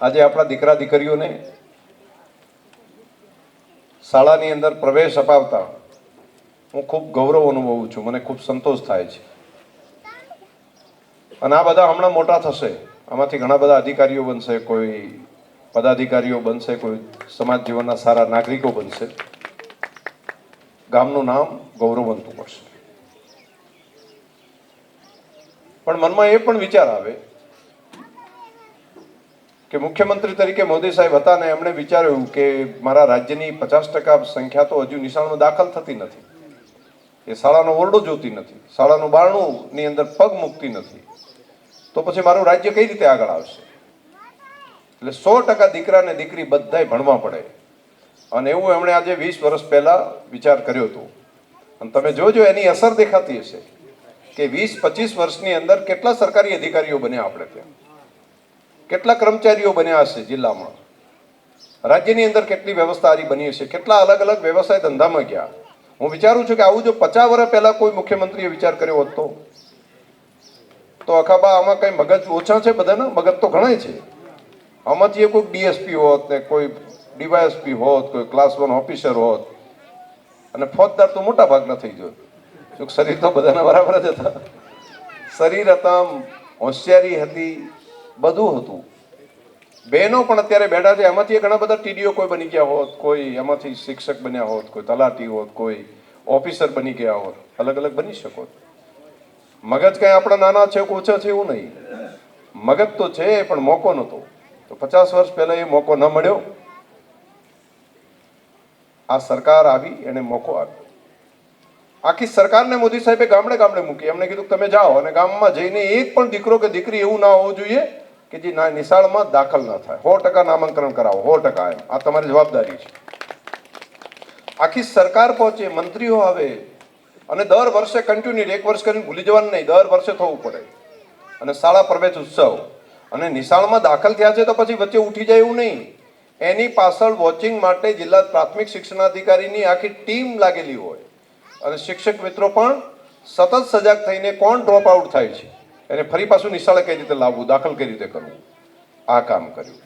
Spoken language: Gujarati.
આજે આપણા દીકરા દીકરીઓને શાળાની અંદર પ્રવેશ અપાવતા હું ખૂબ ગૌરવ અનુભવું છું, મને ખૂબ સંતોષ થાય છે. અને આ બધા હમણાં મોટા થશે, આમાંથી ઘણા બધા અધિકારીઓ બનશે, કોઈ પદાધિકારીઓ બનશે, કોઈ સમાજ જીવનના સારા નાગરિકો બનશે, ગામનું નામ ગૌરવવંતું કરશે. પણ મનમાં એ પણ વિચાર આવે કે મુખ્યમંત્રી તરીકે મોદી સાહેબ હતા ને એમણે વિચાર્યું કે મારા રાજ્યની 50% સંખ્યા તો હજુ નિશાળમાં દાખલ થતી નથી, એ શાળાનો ઓરડો જોતી નથી, શાળાનું બારણુંની અંદર પગ મૂકતી નથી, તો પછી મારું રાજ્ય કઈ રીતે આગળ આવશે? એટલે 100% દીકરા ને દીકરી બધાય ભણવા પડે. અને એવું એમણે આજે 20 વર્ષ પહેલા વિચાર કર્યો હતો. અને તમે જોજો એની અસર દેખાતી હશે કે 20-25 વર્ષની અંદર કેટલા સરકારી અધિકારીઓ બન્યા આપણે ત્યાં, કેટલા કર્મચારીઓ બન્યા હશે જિલ્લામાં, રાજ્યની અંદર કેટલી વ્યવસ્થા આરી બની હશે, કેટલા અલગ અલગ વ્યવસાય ધંધામાં ગયા. હું વિચારું છું કે આવું જો 50 વર્ષ પહેલા કોઈ મુખ્યમંત્રીએ વિચાર કર્યો હોત તો અખાબા આમાં કઈ મગજ ઓછા છે? બધાના મગજ તો ઘણા છે. આમાંથી કોઈ ડીએસપી હોત ને કોઈ ડીવાયએસપી હોત, કોઈ ક્લાસ 1 ઓફિસર હોત, અને ફોજદાર તો મોટા ભાગના થઈ ગયો. શરીર તો બધાના બરાબર જ હતા, શરીર હતા, હોશિયારી હતી, બધું હતું. બહેનો પણ અત્યારે બેઠા છે, એમાંથી ઘણા બધા ટીડીઓ કોઈ બની ગયા હોત, કોઈ એમાંથી શિક્ષક બન્યા હોત, કોઈ તલાટી હોત, કોઈ ઓફિસર બની ગયા હોત, અલગ અલગ બની શકો. મગજ કઈ આપણા નાના છે ઓછા છે એવું નહીં, મગજ તો છે પણ મોકો નહોતો. તો 50 વર્ષ પહેલા એ મોકો ન મળ્યો. આ સરકાર આવી, એને મોકો આપ્યો. આખી સરકારને મોદી સાહેબે ગામડે ગામડે મૂકી. એમને કીધું તમે જાઓ અને ગામમાં જઈને એક પણ દીકરો કે દીકરી એવું ના હોવું જોઈએ કે જે નિશાળમાં દાખલ ના થાય. 100% નામાંકન કરાવો, 100%. એમ આ તમારી જવાબદારી છે. આખી સરકાર પહોંચે, મંત્રીઓ આવે, અને દર વર્ષે કન્ટિન્યુ, એક વર્ષ કરીને ભૂલી જવાનું નહીં, દર વર્ષે થવું પડે. અને શાળા પ્રવેશ ઉત્સવ, અને નિશાળમાં દાખલ થયા છે તો પછી વચ્ચે ઉઠી જાય એવું નહીં. એની પાછળ વોચિંગ માટે જિલ્લા પ્રાથમિક શિક્ષણાધિકારીની આખી ટીમ લાગેલી હોય, અને શિક્ષક મિત્રો પણ સતત સજાગ થઈને કોણ ડ્રોપ આઉટ થાય છે એને ફરી પાછું નિશાળે કઈ રીતે લાવવું, દાખલ કઈ રીતે કરવું, આ કામ કર્યું.